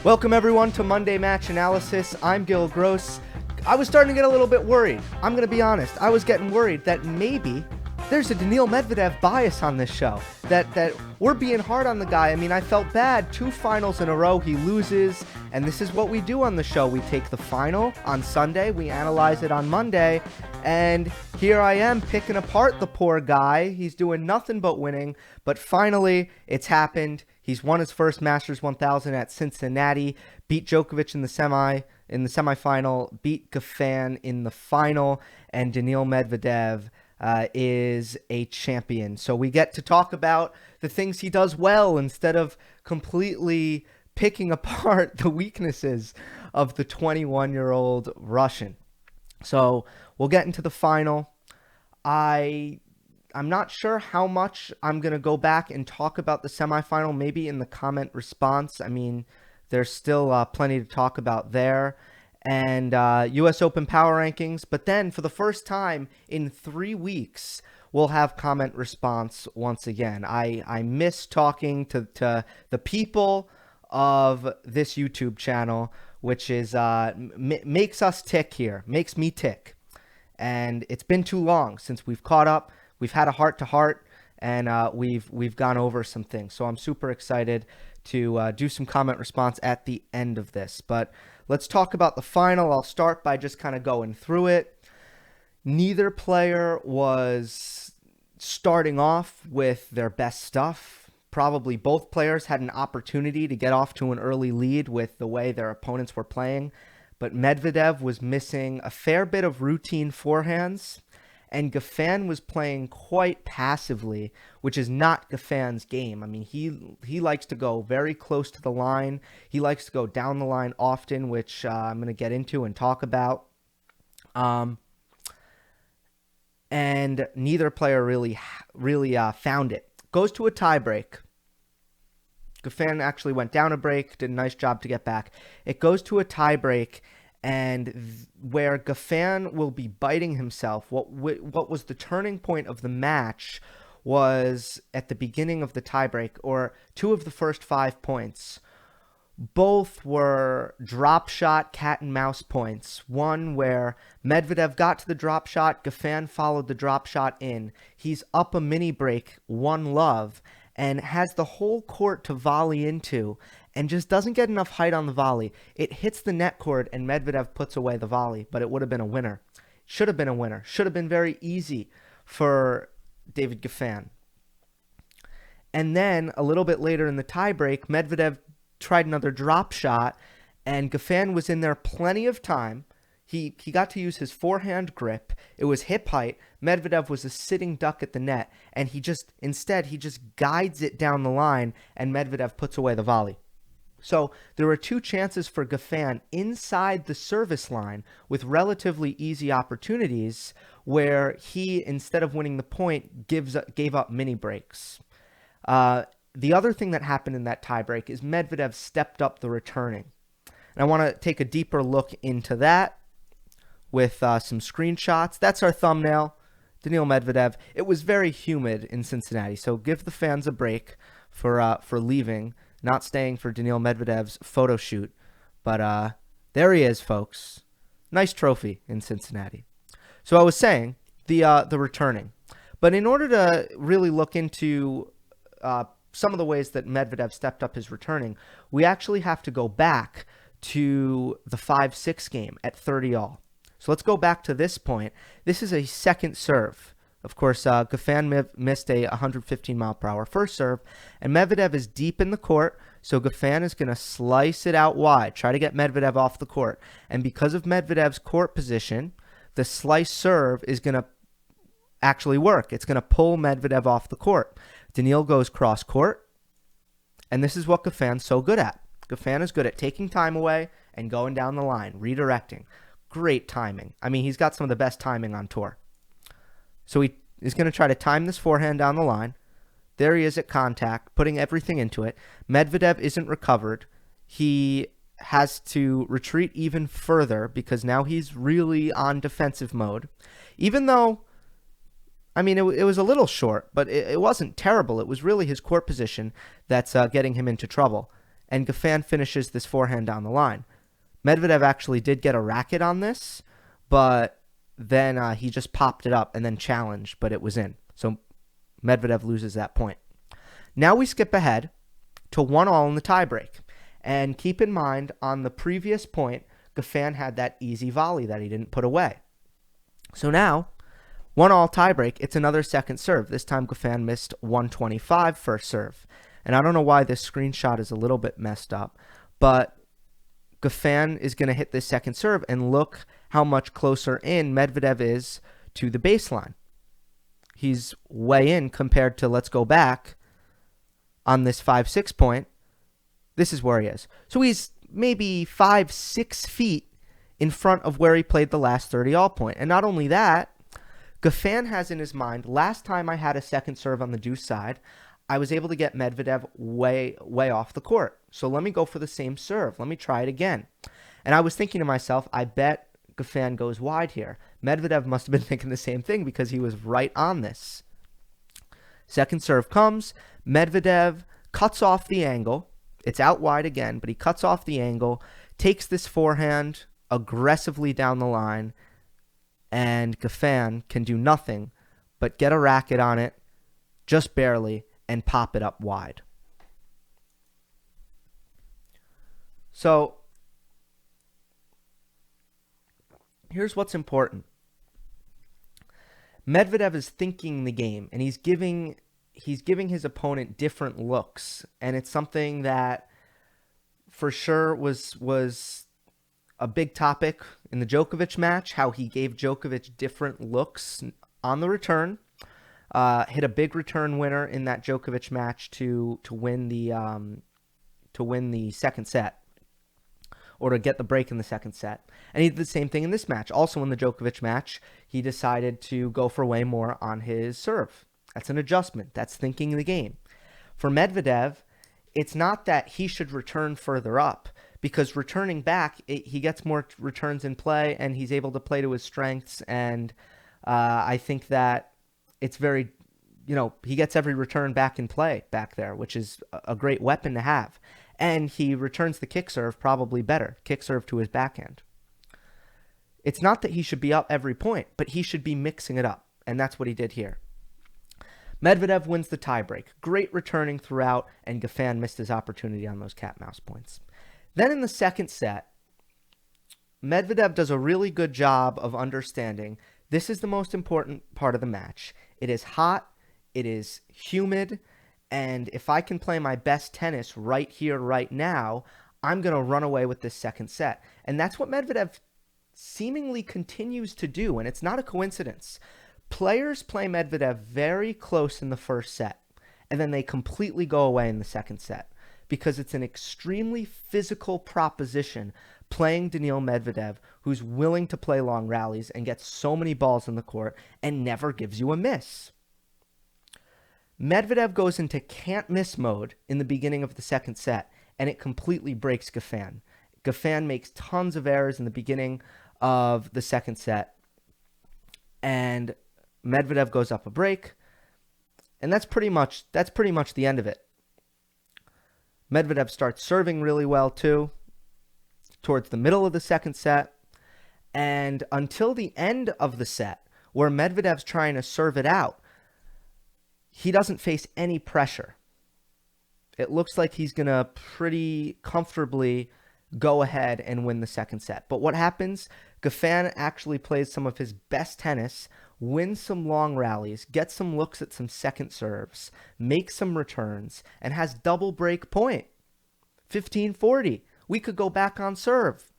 Welcome everyone to Monday Match Analysis. I'm Gill Gross. I was starting to get a little bit worried. I'm going to be honest. I was getting worried that maybe there's a Daniil Medvedev bias on this show. That we're being hard on the guy. I mean, I felt bad. 2 finals in a row he loses. And this is what we do on the show. We take the final on Sunday. We analyze it on Monday. And here I am picking apart the poor guy. He's doing nothing but winning. But finally, it's happened. He's won his first Masters 1000 at Cincinnati, beat Djokovic in the semifinal, beat Goffin in the final, and Daniil Medvedev is a champion. So we get to talk about the things he does well instead of completely picking apart the weaknesses of the 21-year-old Russian. So we'll get into the final. I'm not sure how much I'm going to go back and talk about the semifinal, maybe in the comment response. I mean, there's still plenty to talk about there. And US Open Power Rankings. But then, for the first time in 3 weeks, we'll have comment response once again. I miss talking to the people of this YouTube channel, which is makes us tick here, makes me tick. And it's been too long since we've caught up. We've had a heart-to-heart, and we've gone over some things. So I'm super excited to do some comment response at the end of this. But let's talk about the final. I'll start by just kind of going through it. Neither player was starting off with their best stuff. Probably both players had an opportunity to get off to an early lead with the way their opponents were playing. But Medvedev was missing a fair bit of routine forehands. And Goffin was playing quite passively, which is not Goffin's game. I mean, he likes to go very close to the line. He likes to go down the line often, which I'm going to get into and talk about. And neither player really found it. Goes to a tiebreak. Goffin actually went down a break, did a nice job to get back. It goes to a tiebreak. And where Goffin will be biting himself, what was the turning point of the match was at the beginning of the tiebreak, or 2 of the first 5 points. Both were drop shot cat and mouse points. One where Medvedev got to the drop shot, Goffin followed the drop shot in. He's up a mini break, 1-love, and has the whole court to volley into, and just doesn't get enough height on the volley. It hits the net cord, and Medvedev puts away the volley, but it would have been a winner. Should have been a winner. Should have been very easy for David Goffin. And then, a little bit later in the tiebreak, Medvedev tried another drop shot, and Goffin was in there plenty of time. He got to use his forehand grip. It was hip height. Medvedev was a sitting duck at the net, and instead he just guides it down the line, and Medvedev puts away the volley. So there were 2 chances for Goffin inside the service line with relatively easy opportunities where he, instead of winning the point, gave up mini breaks. The other thing that happened in that tiebreak is Medvedev stepped up the returning. And I want to take a deeper look into that with some screenshots. That's our thumbnail, Daniil Medvedev. It was very humid in Cincinnati, so give the fans a break for leaving. Not staying for Daniil Medvedev's photo shoot. But there he is, folks. Nice trophy in Cincinnati. So I was saying, the returning. But in order to really look into some of the ways that Medvedev stepped up his returning, we actually have to go back to the 5-6 game at 30-all. So let's go back to this point. This is a second serve. Of course, Goffin missed a 115-mile-per-hour first serve, and Medvedev is deep in the court, so Goffin is going to slice it out wide, try to get Medvedev off the court. And because of Medvedev's court position, the slice serve is going to actually work. It's going to pull Medvedev off the court. Daniil goes cross-court, and this is what Goffin's so good at. Goffin is good at taking time away and going down the line, redirecting. Great timing. I mean, he's got some of the best timing on tour. So he is going to try to time this forehand down the line. There he is at contact, putting everything into it. Medvedev isn't recovered. He has to retreat even further because now he's really on defensive mode. Even though, I mean, it was a little short, but it wasn't terrible. It was really his court position that's getting him into trouble. and Goffin finishes this forehand down the line. Medvedev actually did get a racket on this, but then he just popped it up and then challenged, but it was in. So Medvedev loses that point. Now we skip ahead to 1-all in the tiebreak. And keep in mind, on the previous point, Goffin had that easy volley that he didn't put away. So now, 1-all tiebreak, it's another second serve. This time Goffin missed 125 first serve. And I don't know why this screenshot is a little bit messed up, but Goffin is going to hit this second serve, and look how much closer in Medvedev is to the baseline. He's way in compared to, let's go back, on this 5-6 point. This is where he is. So he's maybe 5-6 feet in front of where he played the last 30-all point. And not only that, Goffin has in his mind, last time I had a second serve on the deuce side, I was able to get Medvedev way off the court. So let me go for the same serve. Let me try it again. And I was thinking to myself, I bet Goffin goes wide here. Medvedev must have been thinking the same thing because he was right on this. Second serve comes. Medvedev cuts off the angle. It's out wide again, but he cuts off the angle, takes this forehand aggressively down the line, and Goffin can do nothing but get a racket on it, just barely, and pop it up wide. So here's what's important. Medvedev is thinking the game, and he's giving his opponent different looks, and it's something that for sure was a big topic in the Djokovic match, how he gave Djokovic different looks on the return. Hit a big return winner in that Djokovic match to win the second set, or to get the break in the second set. And he did the same thing in this match. Also in the Djokovic match, he decided to go for way more on his serve. That's an adjustment. That's thinking the game. For Medvedev, it's not that he should return further up, because returning back, he gets more returns in play, and he's able to play to his strengths. And I think that it's very, he gets every return back in play back there, which is a great weapon to have. And he returns the kick serve probably better, kick serve to his backhand. It's not that he should be up every point, but he should be mixing it up, and that's what he did here. Medvedev wins the tiebreak. Great returning throughout, and Goffin missed his opportunity on those cat-mouse points. Then in the second set, Medvedev does a really good job of understanding this is the most important part of the match. It is hot, it is humid, and if I can play my best tennis right here, right now, I'm going to run away with this second set. And that's what Medvedev seemingly continues to do, and it's not a coincidence. Players play Medvedev very close in the first set, and then they completely go away in the second set, because it's an extremely physical proposition playing Daniil Medvedev, who's willing to play long rallies and gets so many balls in the court and never gives you a miss. Medvedev goes into can't miss mode in the beginning of the second set, and it completely breaks Goffin. Goffin makes tons of errors in the beginning of the second set, and Medvedev goes up a break, and that's pretty much the end of it. Medvedev starts serving really well too towards the middle of the second set, and until the end of the set, where Medvedev's trying to serve it out, he doesn't face any pressure. It looks like he's going to pretty comfortably go ahead and win the second set. But what happens? Goffin actually plays some of his best tennis, wins some long rallies, gets some looks at some second serves, makes some returns, and has double break point. 15-40. We could go back on serve.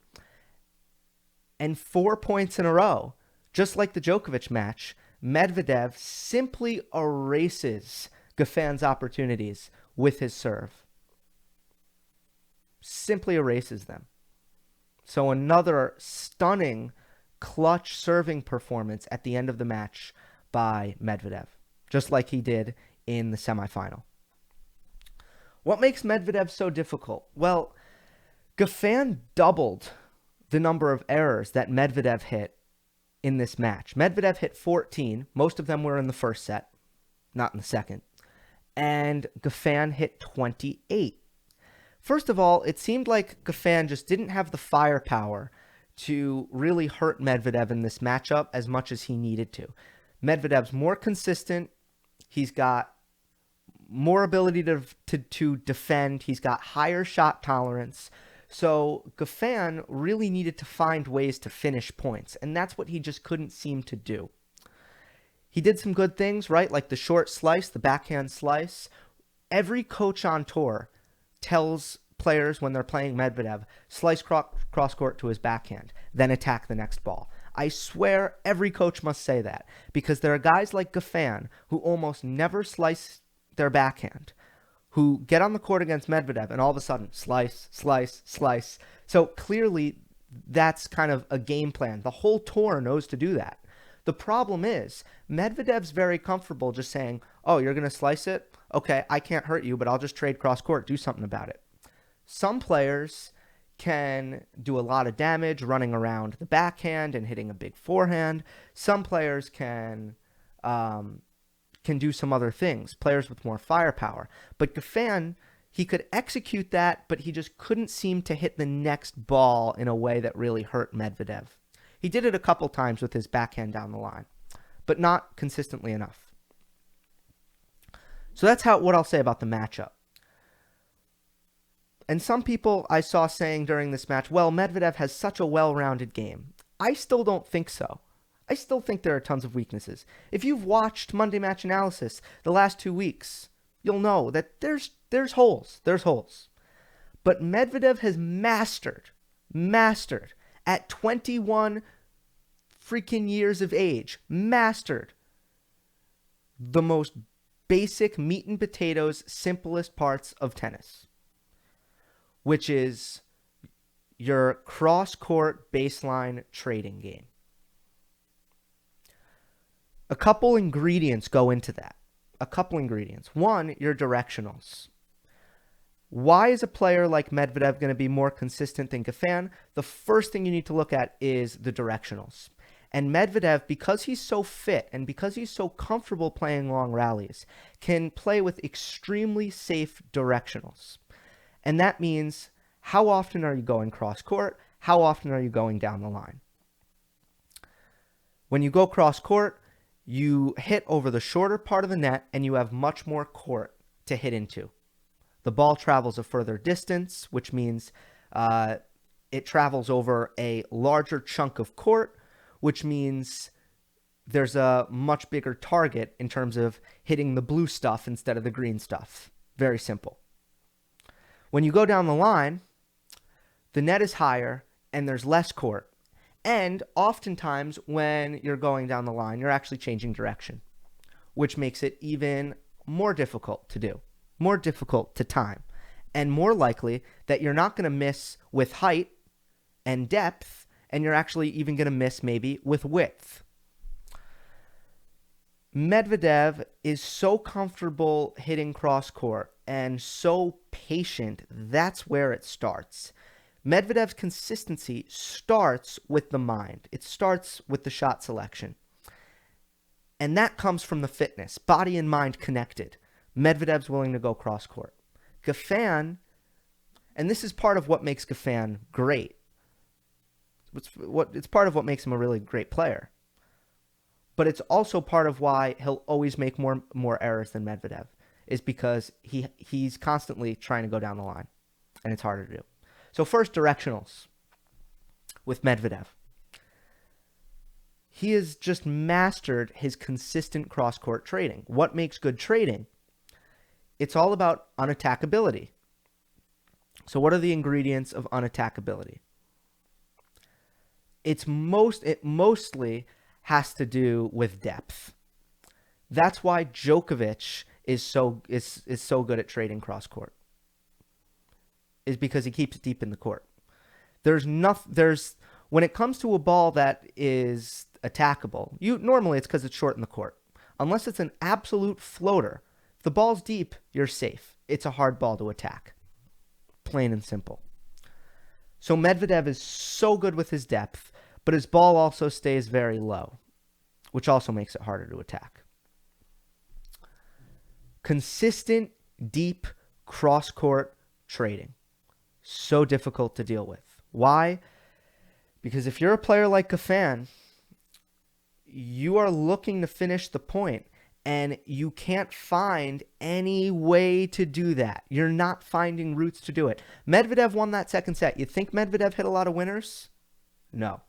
And 4 points in a row, just like the Djokovic match, Medvedev simply erases Goffin's opportunities with his serve. Simply erases them. So another stunning clutch serving performance at the end of the match by Medvedev, just like he did in the semifinal. What makes Medvedev so difficult? Well, Goffin doubled the number of errors that Medvedev hit in this match. Medvedev hit 14. Most of them were in the first set, not in the second. And Goffin hit 28. First of all, it seemed like Goffin just didn't have the firepower to really hurt Medvedev in this matchup as much as he needed to. Medvedev's more consistent. He's got more ability to defend. He's got higher shot tolerance. So Goffin really needed to find ways to finish points, and that's what he just couldn't seem to do. He did some good things, right? Like the short slice, the backhand slice. Every coach on tour tells players when they're playing Medvedev, slice cross court to his backhand, then attack the next ball. I swear every coach must say that, because there are guys like Goffin who almost never slice their backhand, who get on the court against Medvedev and all of a sudden slice, slice, slice. So clearly that's kind of a game plan. The whole tour knows to do that. The problem is Medvedev's very comfortable just saying, oh, you're going to slice it? Okay, I can't hurt you, but I'll just trade cross court. Do something about it. Some players can do a lot of damage running around the backhand and hitting a big forehand. Some players can do some other things, players with more firepower. But Goffin, he could execute that, but he just couldn't seem to hit the next ball in a way that really hurt Medvedev. He did it a couple times with his backhand down the line, but not consistently enough. So that's what I'll say about the matchup. And some people I saw saying during this match, well, Medvedev has such a well-rounded game. I still don't think so. I still think there are tons of weaknesses. If you've watched Monday Match Analysis the last 2 weeks, you'll know that there's holes. There's holes. But Medvedev has mastered at 21 freaking years of age, mastered the most basic meat and potatoes, simplest parts of tennis, which is your cross-court baseline trading game. A couple ingredients go into that. One, your directionals. Why is a player like Medvedev going to be more consistent than Goffin? The first thing you need to look at is the directionals. And Medvedev, because he's so fit and because he's so comfortable playing long rallies, can play with extremely safe directionals. And that means, how often are you going cross court? How often are you going down the line? When you go cross court, you hit over the shorter part of the net and you have much more court to hit into. The ball travels a further distance, which means it travels over a larger chunk of court, which means there's a much bigger target in terms of hitting the blue stuff instead of the green stuff. Very simple. When you go down the line, the net is higher and there's less court. And oftentimes when you're going down the line, you're actually changing direction, which makes it even more difficult to do, more difficult to time, and more likely that you're not going to miss with height and depth, and you're actually even going to miss maybe with width. Medvedev is so comfortable hitting cross court and so patient. That's where it starts. Medvedev's consistency starts with the mind. It starts with the shot selection. And that comes from the fitness, body and mind connected. Medvedev's willing to go cross court. Goffin, and this is part of what makes Goffin great. It's part of what makes him a really great player. But it's also part of why he'll always make more errors than Medvedev, is because he's constantly trying to go down the line, and it's harder to do. So first, directionals with Medvedev. He has just mastered his consistent cross-court trading. What makes good trading? It's all about unattackability. So what are the ingredients of unattackability? It mostly has to do with depth. That's why Djokovic is so good at trading cross-court, is because he keeps it deep in the court. When it comes to a ball that is attackable, normally it's because it's short in the court. Unless it's an absolute floater, if the ball's deep, you're safe. It's a hard ball to attack. Plain and simple. So Medvedev is so good with his depth, but his ball also stays very low, which also makes it harder to attack. Consistent, deep cross-court trading. So difficult to deal with. Why? Because if you're a player like Goffin, you are looking to finish the point, and you can't find any way to do that. You're not finding routes to do it. Medvedev won that second set. You think Medvedev hit a lot of winners? No.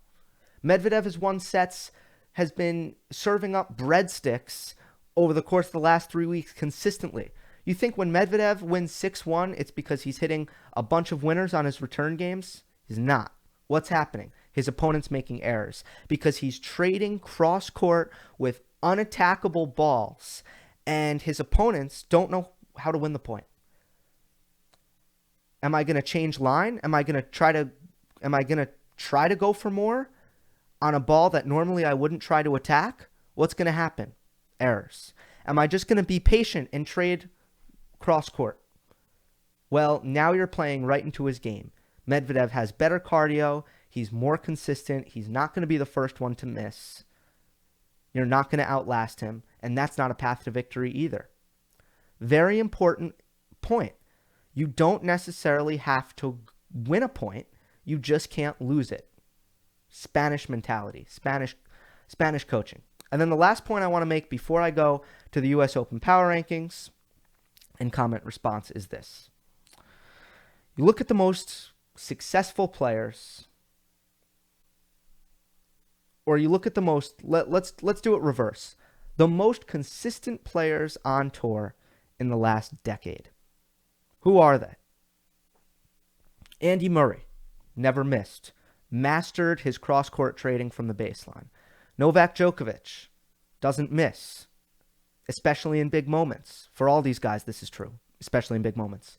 Medvedev has won sets, has been serving up breadsticks over the course of the last 3 weeks consistently. You think when Medvedev wins 6-1, it's because he's hitting a bunch of winners on his return games? He's not. What's happening? His opponent's making errors because he's trading cross court with unattackable balls, and his opponents don't know how to win the point. Am I going to change line? Am I going to try to go for more on a ball that normally I wouldn't try to attack? What's going to happen? Errors. Am I just going to be patient and trade cross court? Well, now you're playing right into his game. Medvedev has better cardio. He's more consistent. He's not going to be the first one to miss. You're not going to outlast him, and that's not a path to victory either. Very important point. You don't necessarily have to win a point. You just can't lose it. Spanish mentality, Spanish coaching. And then the last point I want to make before I go to the US Open Power Rankings and comment response is this. You look at the most successful players, or you look at the most, let's do it reverse. The most consistent players on tour in the last decade. Who are they? Andy Murray, never missed. Mastered his cross-court trading from the baseline. Novak Djokovic, doesn't miss, especially in big moments. For all these guys, this is true, especially in big moments.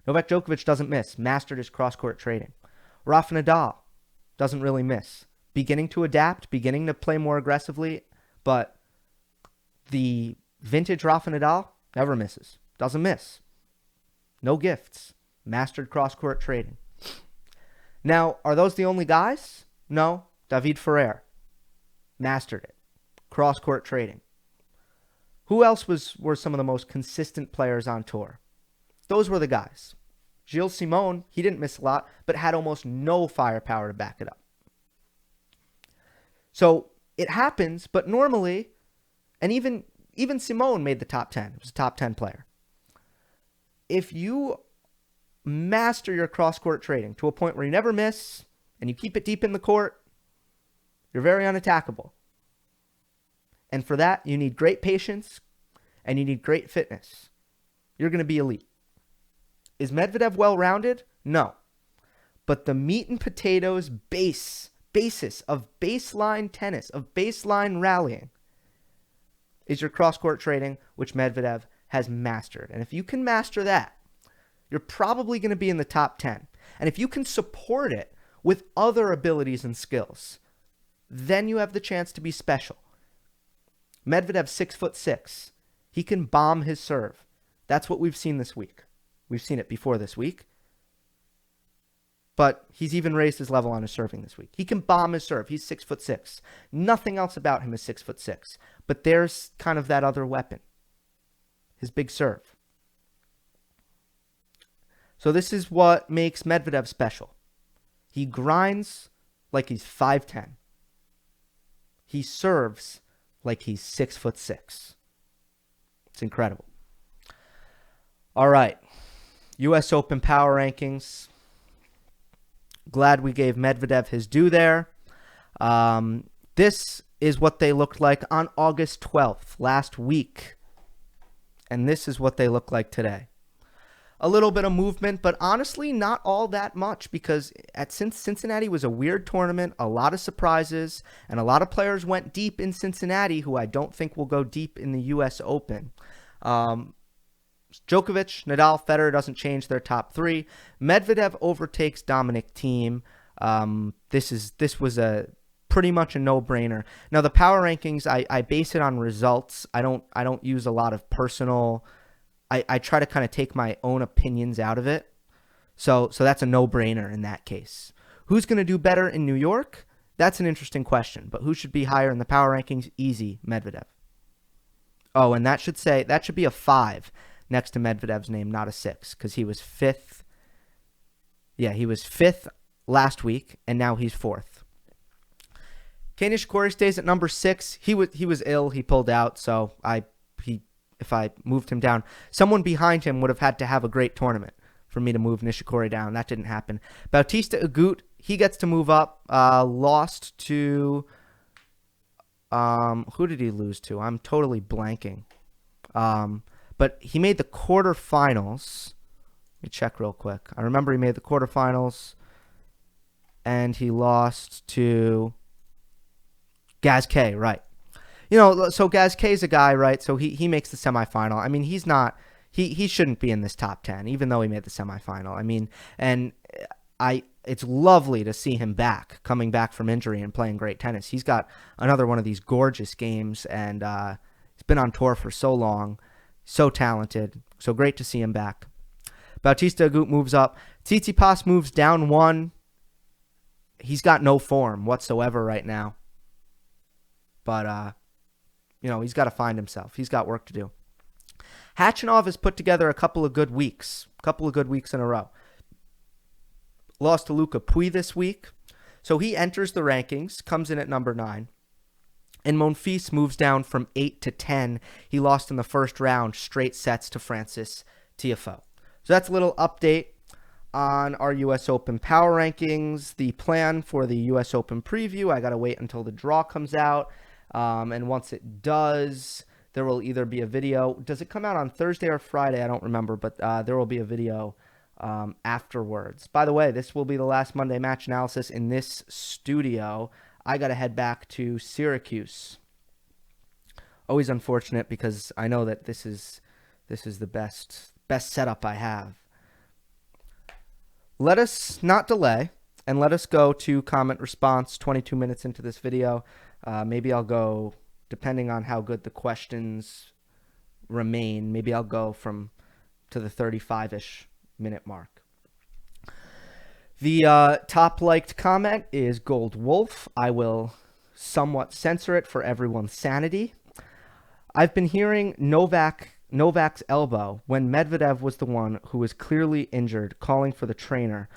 Novak Djokovic doesn't miss, mastered his cross-court trading. Rafael Nadal, doesn't really miss. Beginning to adapt, beginning to play more aggressively, but the vintage Rafa Nadal never misses. Doesn't miss. No gifts. Mastered cross-court trading. Now, are those the only guys? No. David Ferrer. Mastered it. Cross-court trading. Who else were some of the most consistent players on tour? Those were the guys. Gill Simon, he didn't miss a lot, but had almost no firepower to back it up. So it happens, but normally, and even Simone made the top 10. He was a top 10 player. If you master your cross-court trading to a point where you never miss and you keep it deep in the court, you're very unattackable. And for that, you need great patience and you need great fitness. You're going to be elite. Is Medvedev well-rounded? No. But the meat and potatoes basis of baseline tennis, of baseline rallying, is your cross-court trading, which Medvedev has mastered. And if you can master that, you're probably going to be in the top 10. And if you can support it with other abilities and skills, then you have the chance to be special. Medvedev's 6'6". He can bomb his serve. That's what we've seen this week. We've seen it before this week. But he's even raised his level on his serving this week. He can bomb his serve. He's 6'6". Nothing else about him is 6'6". But there's kind of that other weapon. His big serve. So this is what makes Medvedev special. He grinds like he's 5'10". He serves like he's 6'6". It's incredible. All right. US Open Power Rankings. Glad we gave Medvedev his due there. This is what they looked like on August 12th, last week. And this is what they look like today. A little bit of movement, but honestly not all that much, because Cincinnati was a weird tournament, a lot of surprises, and a lot of players went deep in Cincinnati who I don't think will go deep in the US Open. Djokovic, Nadal, Federer doesn't change their top three. Medvedev overtakes Dominic Thiem. This was a pretty much a no-brainer. Now the power rankings, I base it on results. I don't use a lot of personal. I try to kind of take my own opinions out of it. So that's a no-brainer in that case. Who's going to do better in New York? That's an interesting question. But who should be higher in the power rankings? Easy, Medvedev. Oh, and that should be a 5 next to Medvedev's name, not a 6, because he was 5th. Yeah, he was 5th last week, and now he's 4th. Kei Nishikori stays at number 6. He was ill. He pulled out, so if I moved him down, someone behind him would have had to have a great tournament for me to move Nishikori down. That didn't happen. Bautista Agut, he gets to move up. Lost to who did he lose to? I'm totally blanking. But he made the quarterfinals. Let me check real quick. I remember he made the quarterfinals, and he lost to Gasquet, right? So Gasquet's a guy, right? So he makes the semifinal. I mean, he's not. He shouldn't be in this top 10, even though he made the semifinal. I mean, it's lovely to see him coming back from injury and playing great tennis. He's got another one of these gorgeous games, and he's been on tour for so long, so talented, so great to see him back. Bautista Agut moves up. Tsitsipas moves down 1. He's got no form whatsoever right now, but he's got to find himself. He's got work to do. Khachanov has put together a couple of good weeks in a row. Lost to Luca Pouille this week. So he enters the rankings, comes in at number 9. And Monfils moves down from 8 to 10. He lost in the first round, straight sets to Francis Tiafoe. So that's a little update on our U.S. Open power rankings. The plan for the U.S. Open preview, I got to wait until the draw comes out. And once it does, there will either be a video. Does it come out on Thursday or Friday? I don't remember, but there will be a video afterwards. By the way, this will be the last Monday match analysis in this studio. I got to head back to Syracuse. Always unfortunate because I know that this is the best setup I have. Let us not delay and let us go to comment response 22 minutes into this video. Maybe I'll go, depending on how good the questions remain, maybe I'll go to the 35-ish minute mark. The top liked comment is Gold Wolf. I will somewhat censor it for everyone's sanity. I've been hearing Novak's elbow when Medvedev was the one who was clearly injured, calling for the trainer.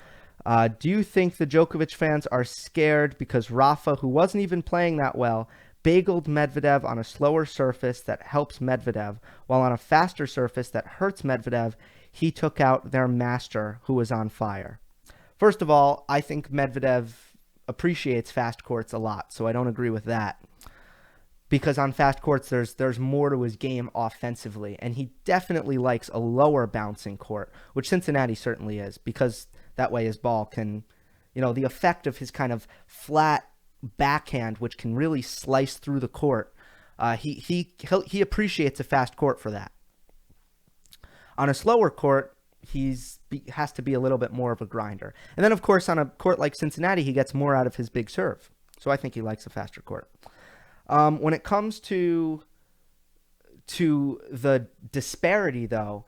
Do you think the Djokovic fans are scared because Rafa, who wasn't even playing that well, bageled Medvedev on a slower surface that helps Medvedev, while on a faster surface that hurts Medvedev, he took out their master who was on fire? First of all, I think Medvedev appreciates fast courts a lot, so I don't agree with that. Because on fast courts, there's more to his game offensively, and he definitely likes a lower bouncing court, which Cincinnati certainly is, because that way his ball can, the effect of his kind of flat backhand, which can really slice through the court, he appreciates a fast court for that. On a slower court, has to be a little bit more of a grinder. And then, of course, on a court like Cincinnati, he gets more out of his big serve. So I think he likes a faster court. When it comes to the disparity, though,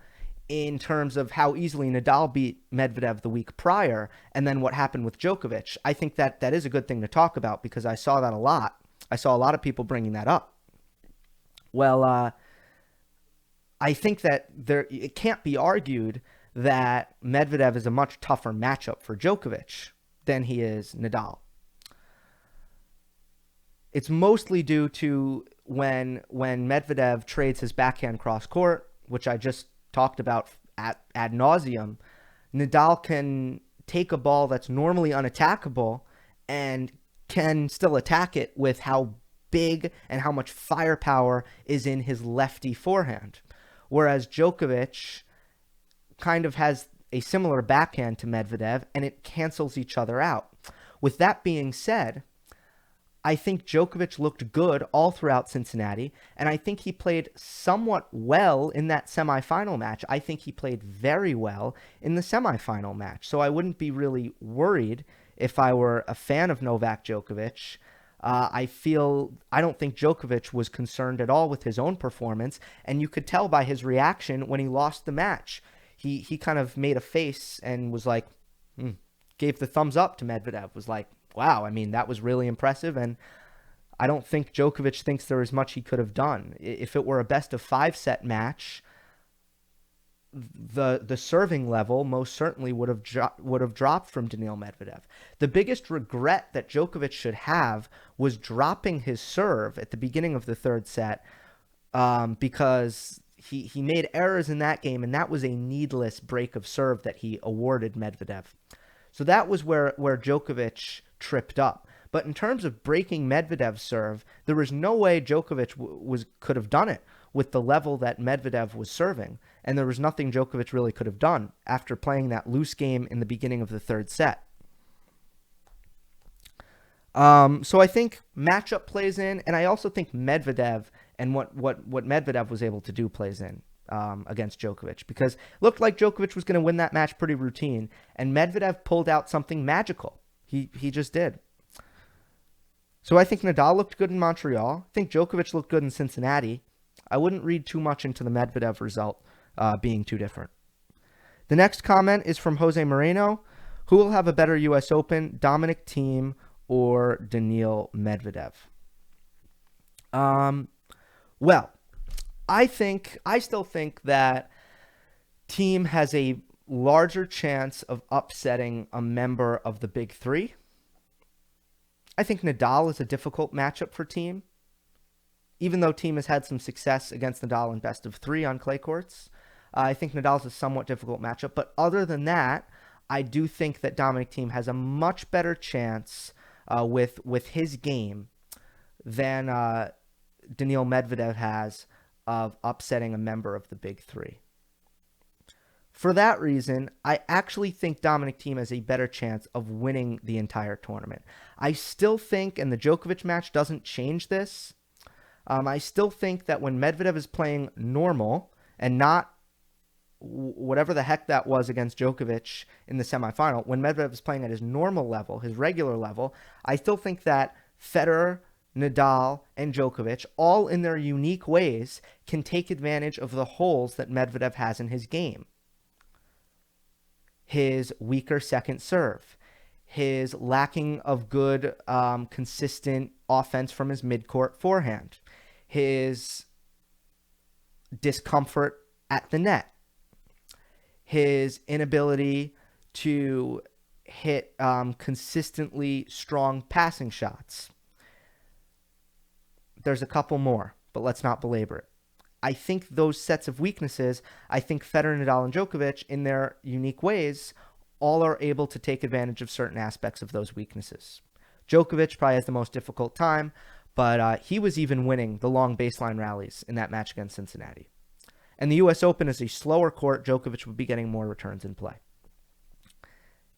in terms of how easily Nadal beat Medvedev the week prior, and then what happened with Djokovic, I think that is a good thing to talk about because I saw that a lot. I saw a lot of people bringing that up. Well, I think that it can't be argued that Medvedev is a much tougher matchup for Djokovic than he is Nadal. It's mostly due to when Medvedev trades his backhand cross court, which I just talked about ad nauseum. Nadal can take a ball that's normally unattackable and can still attack it with how big and how much firepower is in his lefty forehand. Whereas Djokovic kind of has a similar backhand to Medvedev, and it cancels each other out. With that being said, I think Djokovic looked good all throughout Cincinnati, and I think he played somewhat well in that semifinal match. I think he played very well in the semifinal match, so I wouldn't be really worried if I were a fan of Novak Djokovic. I don't think Djokovic was concerned at all with his own performance, and you could tell by his reaction when he lost the match. He kind of made a face and was like, gave the thumbs up to Medvedev, was like, wow, I mean, that was really impressive, and I don't think Djokovic thinks there was much he could have done. If it were a best-of-5 set match, the serving level most certainly would have dropped from Daniil Medvedev. The biggest regret that Djokovic should have was dropping his serve at the beginning of the third set, because he made errors in that game, and that was a needless break of serve that he awarded Medvedev. So that was where Djokovic tripped up. But in terms of breaking Medvedev's serve, there was no way Djokovic could have done it with the level that Medvedev was serving. And there was nothing Djokovic really could have done after playing that loose game in the beginning of the third set. So I think matchup plays in, and I also think Medvedev and what Medvedev was able to do plays in against Djokovic, because it looked like Djokovic was going to win that match pretty routine, and Medvedev pulled out something magical. He just did. So I think Nadal looked good in Montreal. I think Djokovic looked good in Cincinnati. I wouldn't read too much into the Medvedev result being too different. The next comment is from Jose Moreno. Who will have a better U.S. Open, Dominic Thiem or Daniil Medvedev? Well, I still think that Thiem has a larger chance of upsetting a member of the big three. I think Nadal is a difficult matchup for Thiem, even though Thiem has had some success against Nadal in best of three on clay courts. I think Nadal's a somewhat difficult matchup, but other than that, I do think that Dominic Thiem has a much better chance with his game than Daniil Medvedev has of upsetting a member of the big three. For that reason, I actually think Dominic Thiem has a better chance of winning the entire tournament. I still think, and the Djokovic match doesn't change this, I still think that when Medvedev is playing normal and not whatever the heck that was against Djokovic in the semifinal, when Medvedev is playing at his normal level, his regular level, I still think that Federer, Nadal, and Djokovic, all in their unique ways, can take advantage of the holes that Medvedev has in his game. His weaker second serve, his lacking of good, consistent offense from his midcourt forehand, his discomfort at the net, his inability to hit consistently strong passing shots. There's a couple more, but let's not belabor it. I think those sets of weaknesses, I think Federer, Nadal, and Djokovic, in their unique ways, all are able to take advantage of certain aspects of those weaknesses. Djokovic probably has the most difficult time, but he was even winning the long baseline rallies in that match against Cincinnati. And the U.S. Open is a slower court. Djokovic would be getting more returns in play.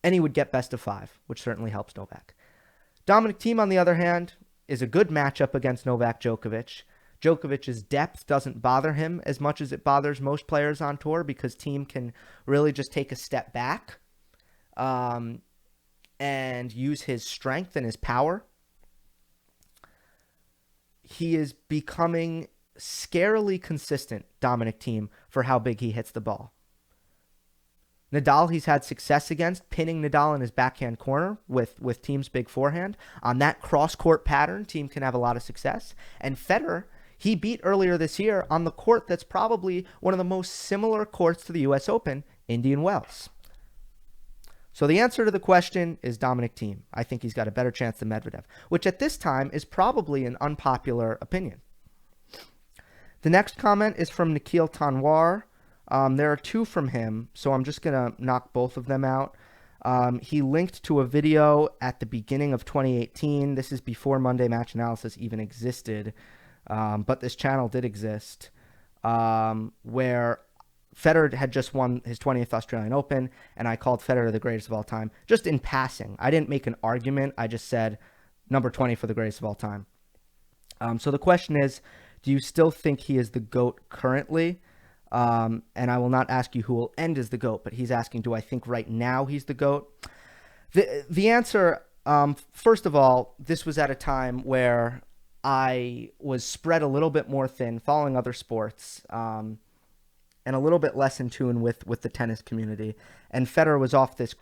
And he would get best of 5, which certainly helps Novak. Dominic Thiem, on the other hand, is a good matchup against Novak Djokovic. Djokovic's depth doesn't bother him as much as it bothers most players on tour, because Thiem can really just take a step back and use his strength and his power. He is becoming scarily consistent, Dominic Thiem, for how big he hits the ball. Nadal, he's had success against, pinning Nadal in his backhand corner with Thiem's big forehand. On that cross-court pattern, Thiem can have a lot of success. And Federer, he beat earlier this year on the court that's probably one of the most similar courts to the U.S. Open, Indian Wells. So the answer to the question is Dominic Thiem. I think he's got a better chance than Medvedev, which at this time is probably an unpopular opinion. The next comment is from Nikhil Tanwar. There are 2 from him, so I'm just going to knock both of them out. He linked to a video at the beginning of 2018. This is before Monday Match Analysis even existed, but this channel did exist, where Federer had just won his 20th Australian Open, and I called Federer the greatest of all time, just in passing. I didn't make an argument. I just said number 20 for the greatest of all time. So the question is, do you still think he is the GOAT currently? And I will not ask you who will end as the GOAT, but he's asking, do I think right now he's the GOAT? The answer, first of all, this was at a time where I was spread a little bit more thin, following other sports, and a little bit less in tune with the tennis community. And Federer was off this,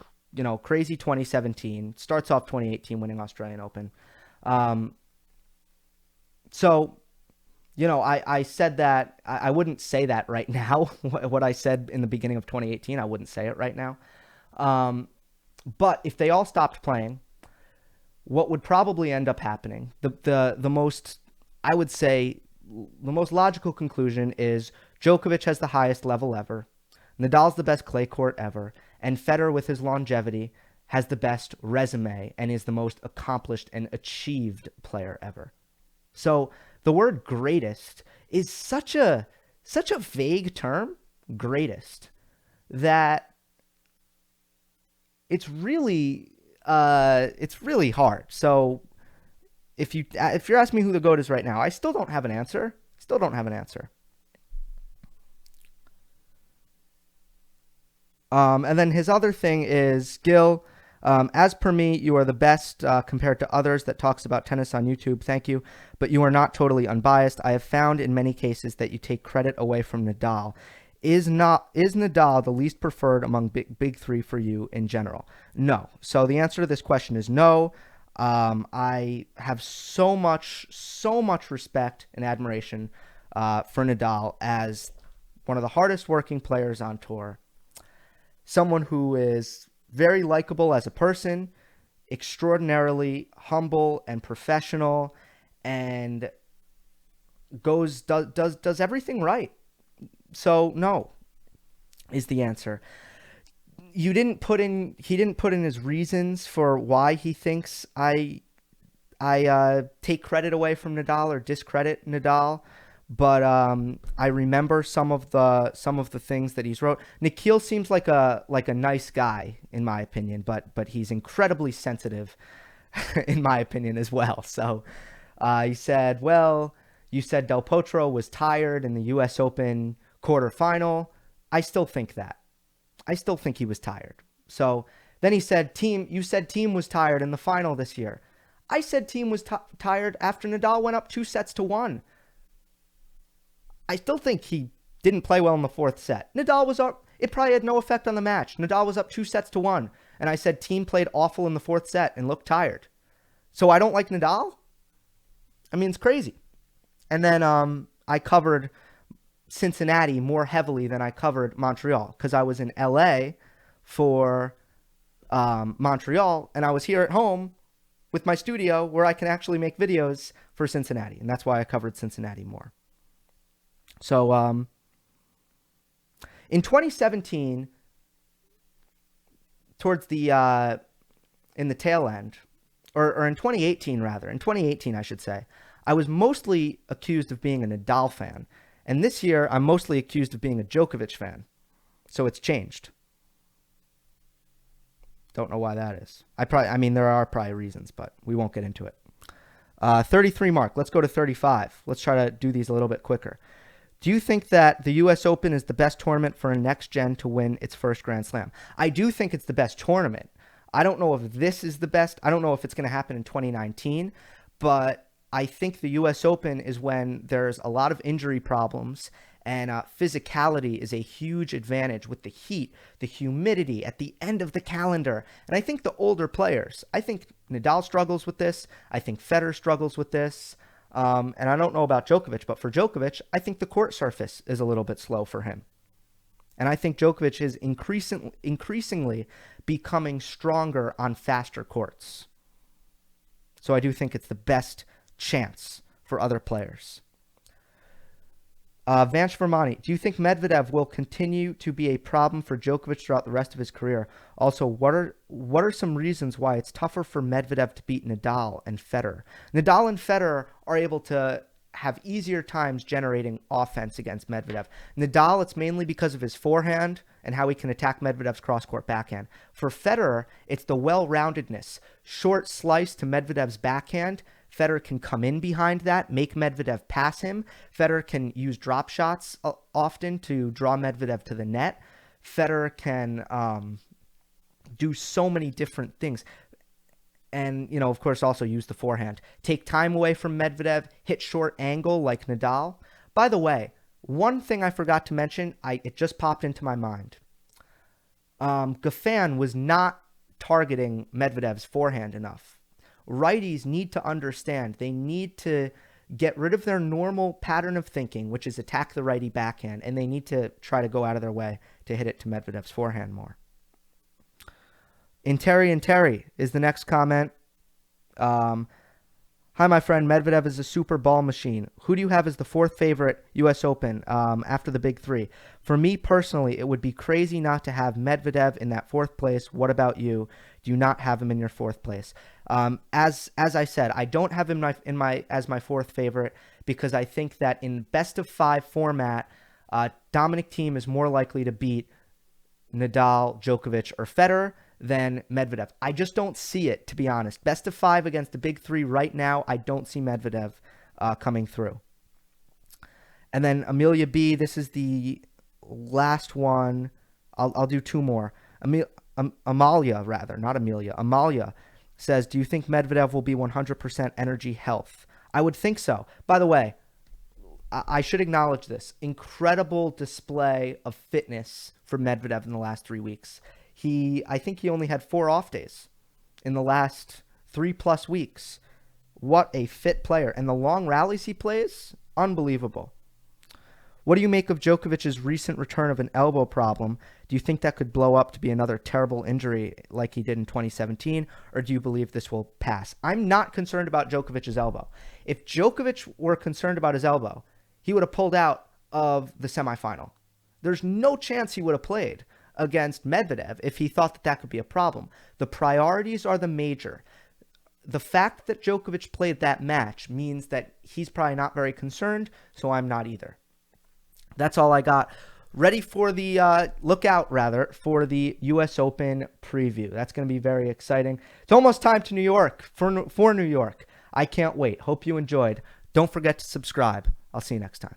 crazy 2017, starts off 2018 winning Australian Open. So I said that I wouldn't say that right now. What I said in the beginning of 2018, I wouldn't say it right now. But if they all stopped playing, what would probably end up happening, the most, I would say, the most logical conclusion is Djokovic has the highest level ever, Nadal's the best clay court ever, and Federer, with his longevity, has the best resume and is the most accomplished and achieved player ever. So the word greatest is such a vague term, greatest, that it's really hard. So if you're asking me who the GOAT is right now, I still don't have an answer. And then his other thing is, Gill, as per me, you are the best compared to others that talks about tennis on YouTube. Thank you. But you are not totally unbiased. I have found in many cases that you take credit away from Nadal. Is Nadal the least preferred among big three for you in general? No. So the answer to this question is no. I have so much respect and admiration for Nadal as one of the hardest working players on tour. Someone who is very likable as a person, extraordinarily humble and professional, and does everything right. So no is the answer. He didn't put in his reasons for why he thinks I take credit away from Nadal or discredit Nadal. But I remember some of the things that he's wrote. Nikhil seems like a nice guy in my opinion, but he's incredibly sensitive in my opinion as well. So he said, well, you said Del Potro was tired in the US Open quarterfinal. I still think that. I still think he was tired. So then he said, you said Thiem was tired in the final this year. I said Thiem was tired after Nadal went up 2-1. I still think he didn't play well in the fourth set. Nadal was up. It probably had no effect on the match. Nadal was up 2-1. And I said Thiem played awful in the fourth set and looked tired. So I don't like Nadal? I mean, it's crazy. And then I covered Cincinnati more heavily than I covered Montreal because I was in LA for Montreal, and I was here at home with my studio where I can actually make videos for Cincinnati. And that's why I covered Cincinnati more. So in 2017, towards the in the tail end, or in 2018 rather, in 2018 I should say, I was mostly accused of being a Nadal fan, and this year I'm mostly accused of being a Djokovic fan. So it's changed. Don't know why that is. I mean there are probably reasons, but we won't get into it. 33 mark. Let's go to 35. Let's try to do these a little bit quicker. Do you think that the US Open is the best tournament for a next gen to win its first Grand Slam? I do think it's the best tournament. I don't know if this is the best. I don't know if it's going to happen in 2019, but I think the US Open is when there's a lot of injury problems and physicality is a huge advantage with the heat, the humidity at the end of the calendar. And I think the older players, I think Nadal struggles with this. I think Federer struggles with this. And I don't know about Djokovic, but for Djokovic, I think the court surface is a little bit slow for him. And I think Djokovic is increasingly becoming stronger on faster courts. So I do think it's the best chance for other players. Vansh Vermani, do you think Medvedev will continue to be a problem for Djokovic throughout the rest of his career? Also, what are some reasons why it's tougher for Medvedev to beat Nadal and Federer? Nadal and Federer are able to have easier times generating offense against Medvedev. Nadal, it's mainly because of his forehand and how he can attack Medvedev's cross-court backhand. For Federer, it's the well-roundedness. Short slice to Medvedev's backhand. Federer can come in behind that, make Medvedev pass him. Federer can use drop shots often to draw Medvedev to the net. Federer can do so many different things. And, of course, also use the forehand. Take time away from Medvedev, hit short angle like Nadal. By the way, one thing I forgot to mention, it just popped into my mind. Goffin was not targeting Medvedev's forehand enough. Righties need to understand. They need to get rid of their normal pattern of thinking, which is attack the righty backhand, and they need to try to go out of their way to hit it to Medvedev's forehand more. In Terry is the next comment. Hi, my friend. Medvedev is a super ball machine. Who do you have as the fourth favorite U.S. Open after the big three? For me personally, it would be crazy not to have Medvedev in that fourth place. What about you? Do you not have him in your fourth place? As I said, I don't have him as my fourth favorite because I think that in best of 5 format, Dominic Thiem is more likely to beat Nadal, Djokovic, or Federer than Medvedev. I just don't see it, to be honest. Best of 5 against the big three right now, I don't see Medvedev coming through. And then Amelia B, this is the last one. I'll do 2 more. Amalia, rather, not Amelia. Amalia says, do you think Medvedev will be 100% energy health? I would think so. By the way, I should acknowledge this. Incredible display of fitness for Medvedev in the last 3 weeks. I think he only had 4 off days in the last 3+ weeks. What a fit player. And the long rallies he plays, unbelievable. What do you make of Djokovic's recent return of an elbow problem? Do you think that could blow up to be another terrible injury like he did in 2017? Or do you believe this will pass? I'm not concerned about Djokovic's elbow. If Djokovic were concerned about his elbow, he would have pulled out of the semifinal. There's no chance he would have played against Medvedev if he thought that that could be a problem. The priorities are the major. The fact that Djokovic played that match means that he's probably not very concerned, so I'm not either. That's all I got. Ready for the lookout for the U.S. Open preview. That's going to be very exciting. It's almost time to New York for New York. I can't wait. Hope you enjoyed. Don't forget to subscribe. I'll see you next time.